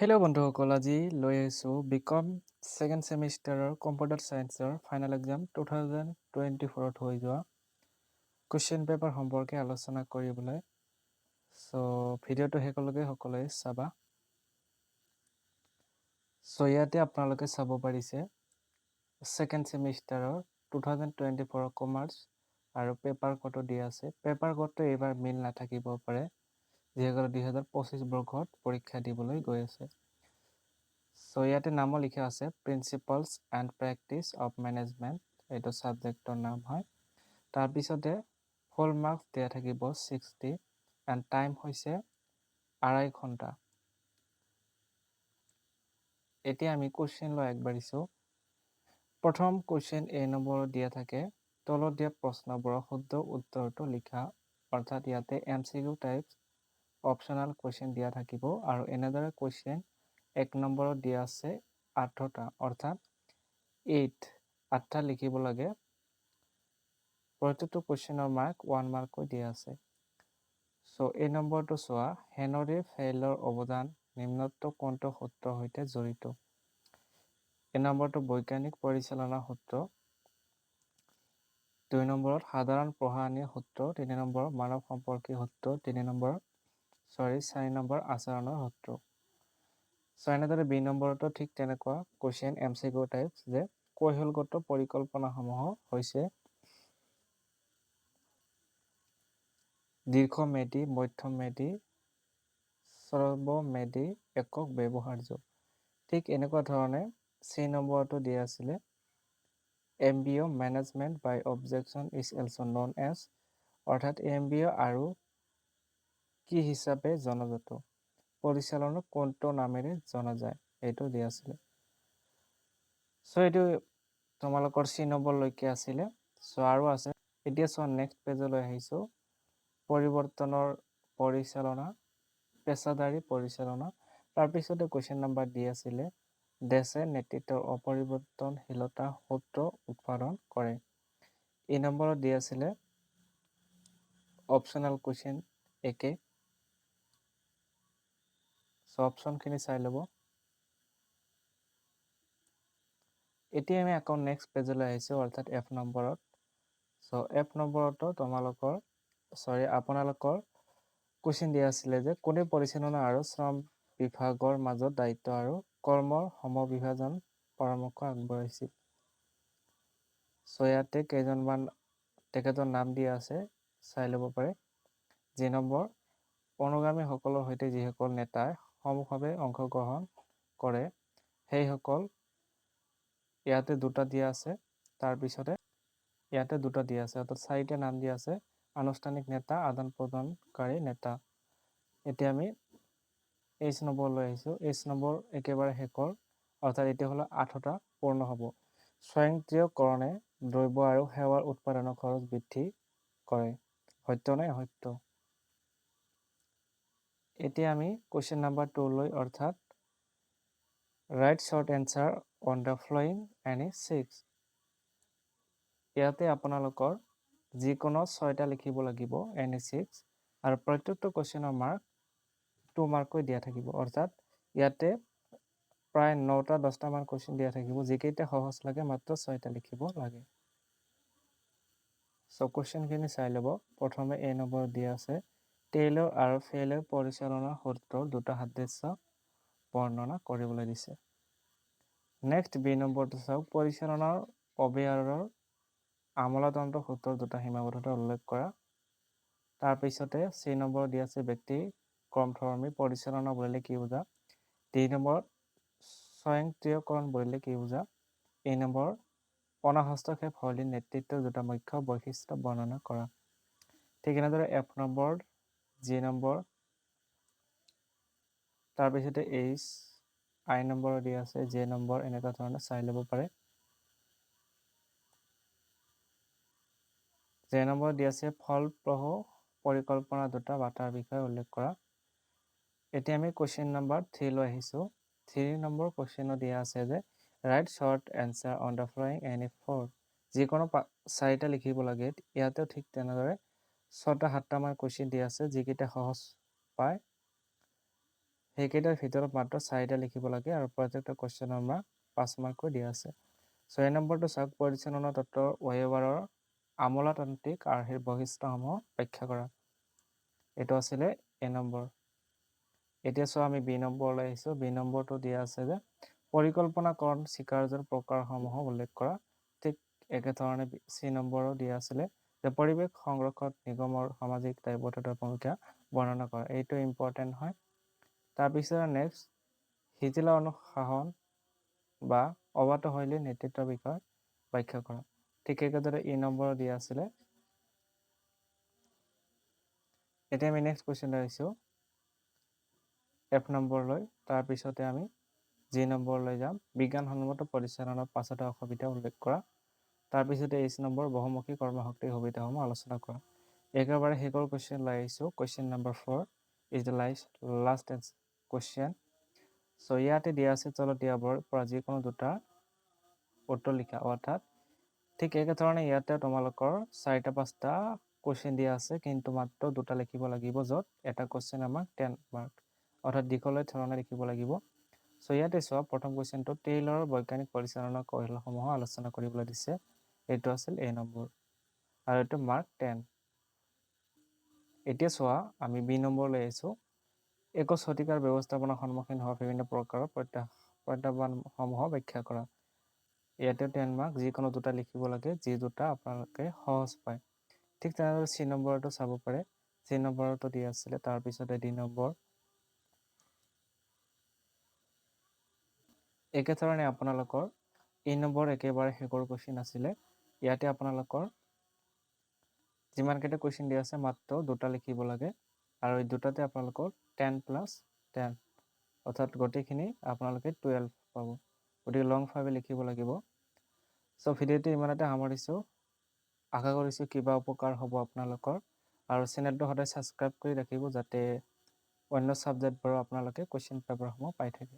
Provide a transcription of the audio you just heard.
Hello' বন্ধুসকল, আজি লৈ আহিছোঁ বিকম ছেকেণ্ড ছেমিষ্টাৰৰ কম্পিউটাৰ ছায়েন্সৰ ফাইনেল এক্সাম 2024ত হৈ যোৱা কুৱেশ্যন পেপাৰ সম্পৰ্কে আলোচনা কৰিবলৈ। চ' ভিডিঅ'টো শেষলৈকে সকলোৱে চাবা। চ' ইয়াতে আপোনালোকে চাব পাৰিছে ছেকেণ্ড ছেমিষ্টাৰৰ 2024 কমাৰ্চ আৰু পেপাৰ ক'ডো দিয়া আছে। পেপাৰ ক'ডটো এইবাৰ মিল নাথাকিব পাৰে, যিসকলে 2025 বৰ্ষত পৰীক্ষা দিবলৈ গৈ আছে। চ' ইয়াতে নামো লিখা আছে principles and practice of management, এইটো ছাবজেক্টৰ নাম হয়। তাৰপিছতে ফুল মাৰ্কছ দিয়া থাকিব 60 এণ্ড টাইম হৈছে 2.5 ঘণ্টা। এতিয়া আমি কুৱেশ্যন লৈ আগবাঢ়িছোঁ। প্ৰথম কুৱেশ্যন A নম্বৰত দিয়া থাকে, তলত দিয়া প্ৰশ্নবোৰৰ শুদ্ধ উত্তৰটো লিখা, অৰ্থাৎ ইয়াতে MCQ টাইপ অপশ্যনেল কুৱেশ্যন দিয়া থাকিব আৰু এনেদৰে কুৱেশ্যন 1 নম্বৰত দিয়া আছে 8টা, অৰ্থাৎ 8টা লিখিব লাগে। প্ৰতিটো কুৱেশ্যনৰ মাৰ্ক 1 মাৰ্ককৈ দিয়া আছে। চ' এই নম্বৰটো চোৱা, হেনৰী ফেইলৰ অৱদান নিম্নোক্ত কোনটো সূত্ৰৰ সৈতে জড়িত? এই নম্বৰটো বৈজ্ঞানিক পৰিচালনা সূত্ৰ, 2 নম্বৰত সাধাৰণ পঢ়া-শুনাৰ সূত্ৰ, 3 নম্বৰ মানৱ সম্পৰ্কীয় সূত্ৰ, 4 নম্বৰ আচৰণৰ সূত্ৰ। চ' এনেদৰে B নম্বৰতো ঠিক তেনেকুৱা কুৱেশ্যন MCQ টাইপ, যে কৌশলগত পৰিকল্পনাসমূহ হৈছে দীৰ্ঘম্যাদী, মধ্যম্যাদী, স্বল্পম্যাদী একক ব্যৱহাৰ্য। ঠিক এনেকুৱা ধৰণে C নম্বৰটো দিয়া আছিলে MBO management by objection is also' known as, অৰ্থাৎ MBO আৰু কি হিচাপে জনাজাত? পৰিচালনা কোনটো নামেৰে জনা যায়, এইটো দিয়া আছিলে। চ' এইটো তোমালোকৰ C নম্বৰলৈকে আছিলে। চ' আৰু আছে, এতিয়া চোৱা নেক্সট পেজলৈ আহিছোঁ। পৰিৱৰ্তনৰ পৰিচালনা, পেছাদাৰী পৰিচালনা। তাৰপিছতে কুৱেশ্যন নম্বৰ দি আছিলে দেশে নেতৃত্বৰ অপৰিৱৰ্তনশীলতা সূত্ৰ উৎপাদন কৰে। এই নম্বৰত দি আছিলে অপশ্যনেল কুৱেশ্যন একে। চ' অপশ্যনখিনি চাই ল'ব। এতিয়া আমি আকৌ নেক্সট পেজলৈ আহিছোঁ, অৰ্থাৎ F নম্বৰত। চ' F নম্বৰতো আপোনালোকৰ কুৱেশ্যন দিয়া আছিলে যে কোনে পৰিচালনা আৰু শ্ৰম বিভাগৰ মাজত দায়িত্ব আৰু কৰ্মৰ সমবিভাজন পৰামৰ্শ আগবঢ়াইছিল। চ' ইয়াতে কেইজনমান তেখেতৰ নাম দিয়া আছে, চাই ল'ব পাৰে। যি নম্বৰ অনুগামীসকলৰ সৈতে যিসকল নেতাই সমূহভাৱে অংশগ্ৰহণ কৰে, সেইসকল ইয়াতে 2টা দিয়া আছে। তাৰপিছতে ইয়াতে 2টা দিয়া আছে, অৰ্থাৎ 4টা নাম দিয়া আছে। আনুষ্ঠানিক নেতা, আদান প্ৰদানকাৰী নেতা। এতিয়া আমি H নম্বৰলৈ আহিছোঁ। H নম্বৰ একেবাৰে শেষৰ, অৰ্থাৎ এতিয়া হ'লে 8টা পূৰ্ণ হ'ব। স্বয়ংক্ৰিয়কৰণে দ্ৰব্য আৰু সেৱাৰ উৎপাদনৰ খৰচ বৃদ্ধি কৰে, সত্য নে অসত্য? এতিয়া আমি কুৱেশ্যন নম্বৰ 2লৈ, অৰ্থাৎ right short answer on the following any 6। ইয়াতে আপোনালোকৰ যিকোনো 6টা লিখিব লাগিব, এনি 6, আৰু প্ৰত্যেকটো কুৱেশ্যনৰ মাৰ্ক 2 মাৰ্ককৈ দিয়া থাকিব, অৰ্থাৎ ইয়াতে প্ৰায় 9টা 10টা মান কুৱেশ্যন দিয়া থাকিব। যিকেইটা সহজ লাগে মাত্ৰ 6টা লিখিব লাগে। চ' কুৱেশ্যনখিনি চাই ল'ব। প্ৰথমে A নম্বৰ দিয়া আছে টেইলৰ আৰু ফেইলৰ পৰিচালনা সূত্ৰৰ 2টা সাদৃশ্য বৰ্ণনা কৰিবলৈ দিছে। নেক্সট B নম্বৰটো চাওক, পৰিচালনাৰ অবয়াৰৰ আমোলাতন্ত্ৰ সূত্ৰৰ 2টা সীমাবদ্ধতা উল্লেখ কৰা। তাৰপিছতে C নম্বৰ দিয়া আছে ব্যক্তি ক্ৰমধৰ্মী পৰিচালনা বুলিলে কি বুজা। D নম্বৰ স্বয়ংক্ৰিয়কৰণ বুলিলে কি বুজা। A নম্বৰ অনাহস্তক্ষেপ শৈলী নেতৃত্বৰ 2টা মুখ্য বৈশিষ্ট্য বৰ্ণনা কৰা। ঠিক এনেদৰে F নম্বৰ, G নম্বৰ, তাৰপিছতে H, I নম্বৰ দিয়া আছে, J নম্বৰ, এনেকুৱা ধৰণে চাই ল'ব পাৰে। J নম্বৰ দিয়া আছে ফলপ্ৰসূ পৰিকল্পনা 2টা বাটাৰ বিষয়ে উল্লেখ কৰা। এতিয়া আমি কুৱেশ্যন নম্বৰ 3 লৈ আহিছোঁ। 3 নম্বৰ কুৱেশ্যনত দিয়া আছে যে right short answer on the following any 4। যিকোনো 4টা লিখিব লাগে। ইয়াতেও ঠিক তেনেদৰে 6টা 7টা মান কুৱেশ্যন দিয়া আছে, যিকেইটা সহজ পায় সেইকেইটাৰ ভিতৰত মাত্ৰ 4টা লিখিব লাগে আৰু প্ৰত্যেকটা কুৱেশ্যনৰ মাৰ্ক 5 মাৰ্ককৈ দিয়া আছে। 6 নম্বৰটো চাওক, পৰিচালনা তত্ত্বৰ ৱেবাৰৰ আমোলাতান্ত্ৰিক আৰ্হিৰ বৈশিষ্ট্যসমূহ ব্যাখ্যা কৰা। এইটো আছিলে এ নম্বৰ। এতিয়া চোৱা আমি বি নম্বৰলৈ আহিছোঁ। বি নম্বৰটো দিয়া আছে যে পৰিকল্পনাকৰণ স্বীকাৰ্যৰ প্ৰকাৰসমূহ উল্লেখ কৰা। ঠিক একেধৰণে চি নম্বৰো দিয়া আছিলে যে পৰিৱেশ সংৰক্ষণ নিগমৰ সামাজিক দায়বদ্ধতাৰ ভূমিকা বৰ্ণনা কৰা। এইটো ইম্পৰ্টেণ্ট হয়। তাৰপিছত নেক্সট শিথিল অনুশাসন বা অবাত শৈলীৰ নেতৃত্বৰ বিষয়ে ব্যাখ্যা কৰা। ঠিক একেদৰে ই নম্বৰ দিয়া আছিলে। এতিয়া আমি নেক্সট কুৱেশ্যন আহিছোঁ এফ নম্বৰলৈ। তাৰপিছতে আমি জি নম্বৰলৈ যাম। বিজ্ঞানসন্মত পৰিচালনাৰ 5টা অসুবিধা উল্লেখ কৰা। তাৰপিছতে এইচ নম্বৰ বহুমুখী কৰ্মশক্তিৰ সুবিধাসমূহ আলোচনা কৰা। একেবাৰে শেষৰ কুৱেশ্যন লৈ আহিছোঁ। Question number 4 is the last question. So' ইয়াতে দিয়া আছে তলত দিয়াবোৰৰ পৰা যিকোনো দুটা উত্তৰ লিখা। অৰ্থাৎ ঠিক একেধৰণে ইয়াতে তোমালোকৰ 4টা-5টা কুৱেশ্যন দিয়া আছে, কিন্তু মাত্ৰ দুটা লিখিব লাগিব, য'ত এটা কুৱেশ্যন আমাক 10 মাৰ্ক, অৰ্থাৎ দীঘলৈ ধৰণে লিখিব লাগিব। চ' ইয়াতে চোৱা, প্ৰথম কুৱেশ্যনটো টেইলৰৰ বৈজ্ঞানিক পৰিচালনা কৌশলসমূহ আলোচনা কৰিবলৈ দিছে। এইটো আছিল এ নম্বৰ আৰু এইটো মাৰ্ক 10। এতিয়া চোৱা আমি বি নম্বৰ লৈ আহিছোঁ। 21 শতিকাৰ ব্যৱস্থাপনাৰ সন্মুখীন হোৱা বিভিন্ন প্ৰকাৰৰ প্ৰত্যাহ্বানসমূহ ব্যাখ্যা কৰা। ইয়াতে 10 মাৰ্ক, যিকোনো দুটা লিখিব লাগে, যি দুটা আপোনালোকে সহজ পায়। ঠিক তেনেদৰে চি নম্বৰটো চাব পাৰে। চি নম্বৰটো দিয়া আছিলে। তাৰপিছতে ডি নম্বৰ। একেধৰণে আপোনালোকৰ ই নম্বৰ একেবাৰে শেষৰ কুৱেশ্যন আছিলে। ইয়াতে আপোনালোকৰ যিমানকেইটা কুৱেশ্যন দিয়া আছে মাত্ৰ দুটা লিখিব লাগে আৰু এই দুটাতে আপোনালোকৰ 10+10, অৰ্থাৎ গোটেইখিনি আপোনালোকে 12 পাব। গতিকে লংভাৱে লিখিব লাগিব। চ' ভিডিঅ'টো ইমানতে সামৰিছোঁ। আশা কৰিছোঁ কিবা উপকাৰ হ'ব আপোনালোকৰ, আৰু চেনেলটো সদায় ছাবস্ক্ৰাইব কৰি ৰাখিব, যাতে অন্য ছাবজেক্টবোৰৰ আপোনালোকে কুৱেশ্যন পেপাৰসমূহ পাই থাকে।